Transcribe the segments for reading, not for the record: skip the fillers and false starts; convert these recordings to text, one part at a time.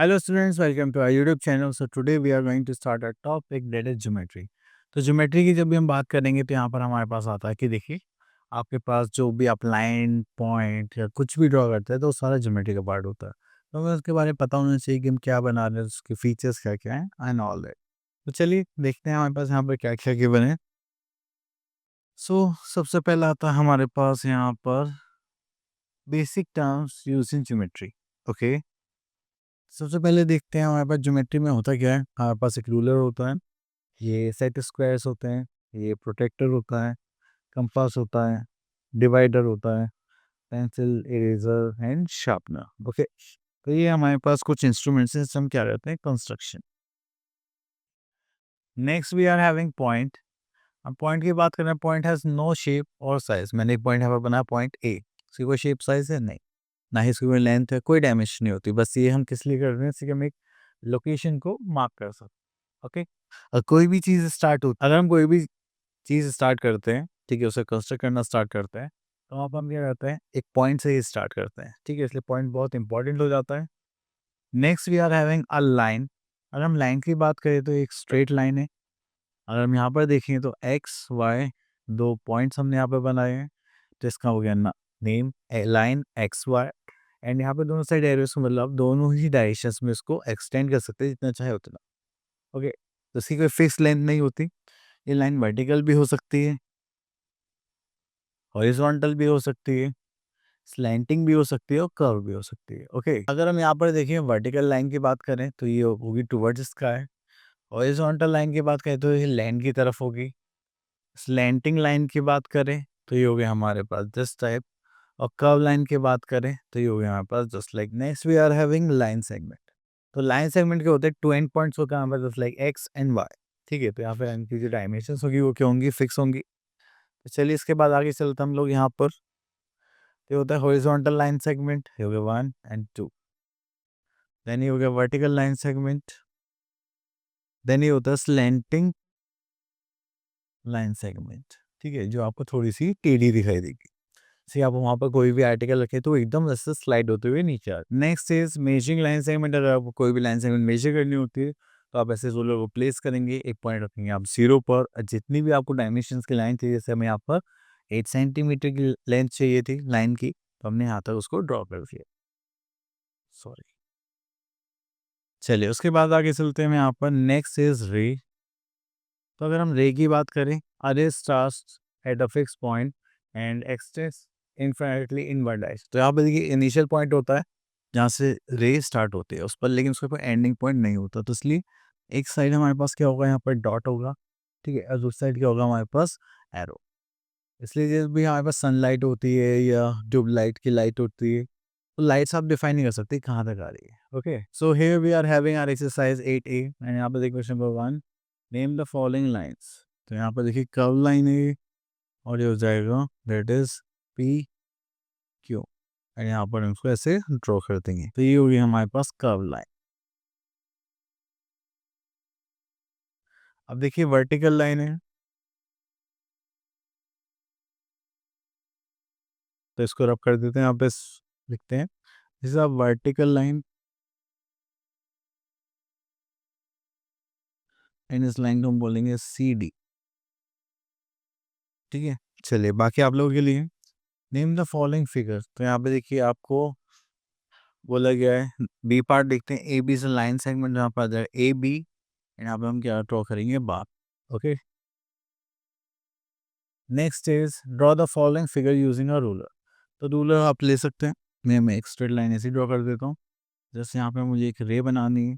Hello students, welcome to our YouTube channel. So today we are going to start our topic that is geometry. तो geometry की जब भी हम बात करेंगे तो यहाँ पर हमारे पास आता है कि देखिए आपके पास जो भी आप लाइन पॉइंट या कुछ भी ड्रॉ करते हैं तो वो सारा ज्योमेट्री का पार्ट होता है। तो हमें उसके बारे में पता होना चाहिए कि हम क्या बना रहे हैं, उसके फीचर्स क्या क्या हैं एंड ऑल दैट। तो चलिए देखते हैं हमारे पास यहाँ पर क्या क्या गिवन है। सबसे पहला आता है हमारे पास यहाँ पर basic terms using geometry. Okay, सबसे पहले देखते हैं हमारे पास ज्योमेट्री में होता क्या है। हमारे पास एक रूलर होता है, ये सेट स्क्वायर्स होते हैं, ये प्रोटेक्टर होता है, कंपास होता है, डिवाइडर होता है, pencil, eraser and sharpener. Okay, तो ये हमारे पास कुछ इंस्ट्रूमेंट्स हैं, हम क्या कहते हैं construction. Next we are having point. अब पॉइंट की बात करें, पॉइंट हैज नो शेप और साइज। मैंने एक पॉइंट यहाँ पर बनाया पॉइंट ए, इसकी कोई शेप साइज है नहीं, ना ही इसकी कोई लेंथ है, कोई डायमेंशन नहीं होती। बस ये हम किस लिए कर रहे हैं, इससे कि हम एक लोकेशन को मार्क कर सकते। ओके, कोई भी चीज़ स्टार्ट हो, अगर हम कोई भी चीज़ स्टार्ट करते हैं, ठीक है, उसे कंस्ट्रक्ट करना स्टार्ट करते हैं, तो वहाँ पर हम क्या करते हैं, एक पॉइंट से ही स्टार्ट करते हैं। ठीक है, इसलिए पॉइंट बहुत इंपॉर्टेंट हो जाता है। Next we are having a line. अगर हम लाइन की बात करें तो एक स्ट्रेट लाइन है। अगर हम यहाँ पर देखें तो एक्स वाई दो पॉइंट्स हमने यहाँ पर बनाए हैं, तो इसका हो गया name line X Y. And यहाँ पे दोनों साइड एरोस को मतलब दोनों ही डायरेक्शंस में इसको एक्सटेंड कर सकते हैं जितना चाहे उतना। ओके, तो इसकी कोई फिक्स लेंथ नहीं होती। ये लाइन वर्टिकल भी हो सकती है, हॉरिजॉन्टल भी हो सकती है, स्लैंटिंग भी हो सकती है और कर्व भी हो सकती है। ओके, अगर हम यहाँ पर देखें वर्टिकल लाइन की बात करें तो ये होगी टुवर्ड्स स्काई। हॉरिजॉन्टल लाइन की बात करें तो ये लैंड की तरफ होगी। स्लैंटिंग लाइन की बात करें तो ये हो गया हमारे पास दिस टाइप। और कर्व लाइन की बात करें तो ये हो गया हमारे पास just like. Next we are having line segment. तो लाइन सेगमेंट के होते हैं टू एंड पॉइंट्स होगा हमारे पास just like X and Y. ठीक है, तो यहाँ पे इनकी जो डायमेंशंस होगी वो क्या होंगी, फिक्स होंगी। तो चलिए इसके बाद आगे चलते हम लोग यहाँ पर। ये होता है हॉरिजॉन्टल लाइन सेगमेंट, ये हो गया 1 एंड 2। देन ये हो गया वर्टिकल लाइन सेगमेंट। देन ये होता है स्लैंटिंग लाइन सेगमेंट। ठीक है, जो आपको थोड़ी सी टेढ़ी दिखाई देगी। से आप वहाँ पर कोई भी आर्टिकल रखें तो एकदम ऐसे स्लाइड होते हुए नीचे आते। Next is measuring line segment. अगर आपको कोई भी लाइन सेगमेंट मेजर करनी होती है तो आप ऐसे रोलर को प्लेस करेंगे, एक पॉइंट रखेंगे आप 0 पर, और जितनी भी आपको डायमेंशंस की लाइन चाहिए, जैसे हमें यहाँ पर 8 सेंटीमीटर की लेंथ चाहिए थी लाइन की, तो हमने यहाँ तक उसको ड्रॉ कर दिया। सॉरी, चलिए उसके बाद आगे चलते हैं यहाँ पर। नेक्स्ट इज रे। तो अगर हम रे की बात करें, अरे stars at a fix point and x tends infinitely in one direction. तो यहाँ पर देखिए इनिशियल पॉइंट होता है जहाँ से रे स्टार्ट होती है उस पर, लेकिन उसका कोई एंडिंग पॉइंट नहीं होता। तो इसलिए एक साइड हमारे पास क्या होगा, यहाँ पर डॉट होगा, ठीक है, और दूसरी साइड क्या होगा हमारे पास, एरो। इसलिए जब भी हमारे पास सनलाइट होती है या ट्यूबलाइट की लाइट होती है, तो लाइट्स आप डिफाइन नहीं कर सकते कहाँ तक आ रही है। Okay, so here we are having our exercise 8A and यहाँ पर देखिए question number 1, name the following lines. तो यहाँ पर देखिए कर्व लाइन है और ये हो जाएगा that is P Q, and यहाँ पर हम इसको ऐसे ड्रॉ कर देंगे। तो ये होगी हमारे पास कर्व लाइन। अब देखिए वर्टिकल लाइन है, तो इसको रब कर देते हैं, यहाँ पे लिखते हैं this is a vertical line and इस लाइन को हम बोलेंगे CD। ठीक है, चलिए बाकी आप लोगों के लिए नेम द फॉलोइंग फिगर। तो यहाँ पे देखिए आपको बोला गया है बी पार्ट देखते हैं, AB से लाइन सेगमेंट जहाँ पर आ जाए AB, यहाँ पे हम क्या ड्रॉ करेंगे, bar. Okay, next is draw the following figure using a ruler. तो रूलर आप ले सकते हैं, मैं एक स्ट्रेट लाइन ऐसे ड्रॉ कर देता हूँ। जैसे यहाँ पे मुझे एक रे बनानी है,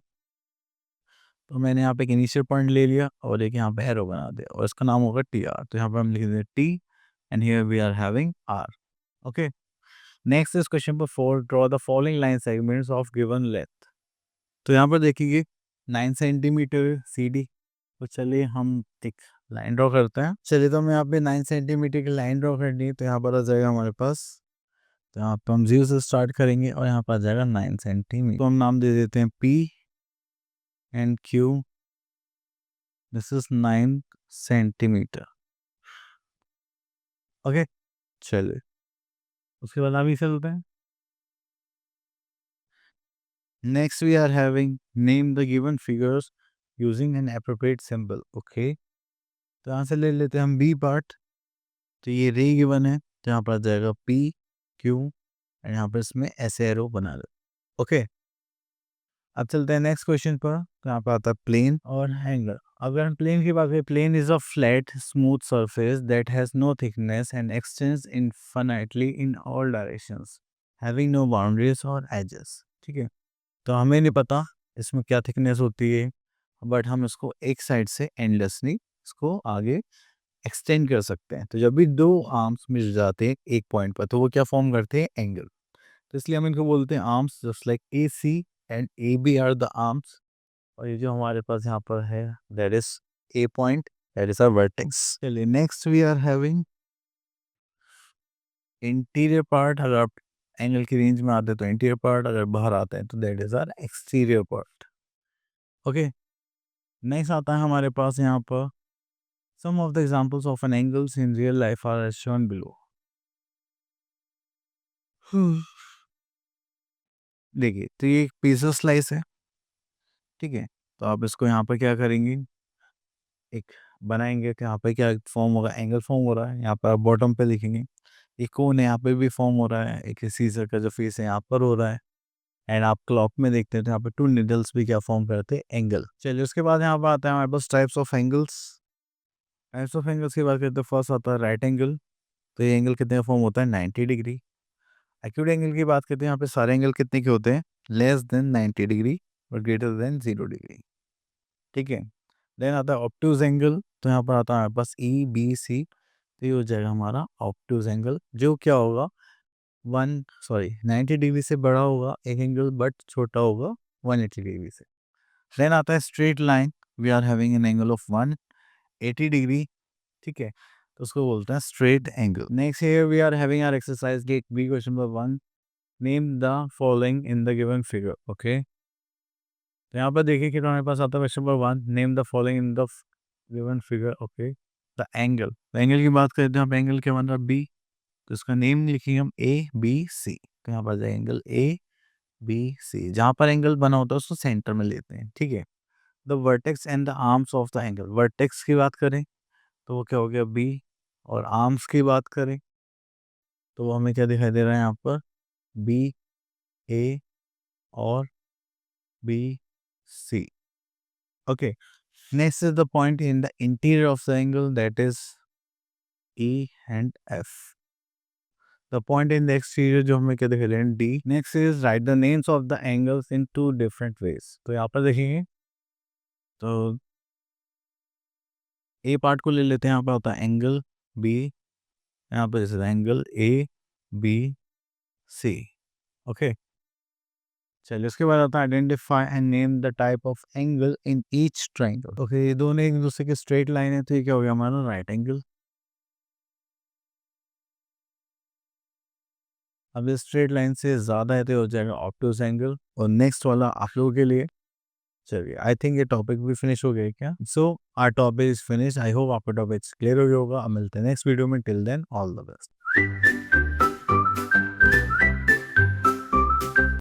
तो मैंने यहाँ पे एक इनिशियल पॉइंट ले लिया और एक यहाँ पे एरो बना दिया और इसका नाम होगा TR। तो यहाँ पे हम लिख देते T and here we are having R। Okay, next is question number 4, draw the following line segments of given length. तो यहाँ पर देखिए 9 सेंटीमीटर CD। तो चलिए हम एक लाइन ड्रॉ करते हैं। चलिए तो हमें यहाँ पे 9 सेंटीमीटर की लाइन ड्रॉ करनी है, तो यहाँ पर आ जाएगा हमारे पास, तो यहाँ पे हम 0 से स्टार्ट करेंगे और यहाँ पर आ जाएगा 9 सेंटीमीटर। तो हम नाम दे देते हैं P and Q, this is 9 centimetre. Okay, चलिए उसके बाद आगे चलते हैं। Next we are having name the given figures using an appropriate symbol. Okay, तो यहाँ से ले लेते हैं हम बी पार्ट। तो ये रे गिवन है, तो यहाँ पर आ जाएगा पी क्यू एंड यहाँ पर इसमें ऐसे एरो बना दो। ओके, अब चलते हैं नेक्स्ट क्वेश्चन पर। तो यहाँ पर आता है प्लेन और एंगल। अगर हम प्लेन की बात करें, plane is a flat smooth surface that has no thickness and extends infinitely in all directions having no boundaries और एजेस। ठीक है, तो हमें नहीं पता इसमें क्या थिकनेस होती है, बट हम इसको एक साइड से एंडलेसली इसको आगे एक्सटेंड कर सकते हैं। तो जब भी दो आर्म्स मिल जाते हैं एक पॉइंट पर, तो वो क्या फॉर्म करते हैं, एंगल। तो इसलिए हम इनको बोलते हैं arms, just like A C and A B are the arms. और ये जो हमारे पास यहाँ पर है, that is a point, that is our vertex. चलिए next we are having interior part. अगर आप एंगल की रेंज में आते हैं तो इंटीरियर पार्ट, अगर बाहर आते हैं तो that is our exterior part. Okay, next आता है हमारे पास यहाँ पर some of the examples of an angles in real life are as shown below. देखिए, तो ये एक पिज़्ज़ा स्लाइस है, ठीक है? तो आप इसको यहाँ पर क्या करेंगे, एक बनाएँगे कि यहाँ पे क्या फॉर्म होगा, एंगल फॉर्म हो रहा है, यहाँ पर आप बॉटम पे लिखेंगे। एक कोन है, यहाँ पे भी फॉर्म हो रहा है, एक सीज़र का जो फेस है यहाँ पर हो रहा है एंड आप क्लॉक में देखते हैं तो यहाँ पे 2 नीडल्स भी क्या फॉर्म करते हैं, एंगल। चलिए उसके बाद यहाँ पर आता है हमारे पास types of angles. Types of angles की बात करते हैं, फर्स्ट आता है राइट एंगल। तो ये एंगल कितने का फॉर्म होता है, 90 डिग्री। एक्यूट एंगल की बात करते हैं, यहाँ पे सारे एंगल कितने के होते हैं, लेस देन 90 डिग्री और ग्रेटर देन 0 डिग्री। ठीक है, देन आता है ऑब्टूज एंगल। तो यहाँ पर आता है हमारे पास ई बी सी। तो ये हो जाएगा हमारा ऑब्टूज एंगल, जो क्या होगा 90 डिग्री से बड़ा होगा एक एंगल, बट छोटा होगा 180 डिग्री से। देन आता है straight line. We are having an angle of 180 degree. ठीक है, तो उसको बोलते हैं straight angle. Next here we are having our exercise eight B, question number 1, name the following in the given figure. Okay, तो यहाँ पर देखिए कि हमारे पास आता है question number 1, name the following in the given figure. Okay, the angle. तो एंगल की बात करते हैं, एंगल क्या बन रहा है, बी। तो इसका नेम लिखेंगे हम ए बी सी। तो यहाँ पर जाए एंगल ए बी सी, जहाँ पर एंगल बना होता है उसको सेंटर में लेते हैं। ठीक है, the vertex and the arms of the angle. Vertex की बात करें तो वो क्या हो गया, बी। और आर्म्स की बात करें तो वो हमें क्या दिखाई दे रहा है यहाँ पर, बी ए और B C. Okay, next is the point in the interior of the angle, that is E and F. The point in the exterior जो हमें क्या दिखा रहे हैं, D. Next is write the names of the angles in 2 different ways. तो यहाँ पर देखेंगे तो A पार्ट को ले लेते हैं, यहाँ पर होता है एंगल B, यहाँ पर जैसे angle A B C। Okay, चलिए उसके बाद आता है identify and name the type of angle in each triangle. Okay, ये दोनों एक दूसरे के स्ट्रेट लाइन है, तो ये क्या हो गया हमारा राइट एंगल। अब स्ट्रेट लाइन से ज़्यादा है तो हो जाएगा ऑब्टूज एंगल। और नेक्स्ट वाला आप लोगों के लिए, चलिए आई थिंक ये टॉपिक भी फिनिश हो गया है क्या। So our topic is finish. I hope आपका टॉपिक क्लियर हो गया होगा। अब मिलते हैं नेक्स्ट वीडियो में, till then all the best.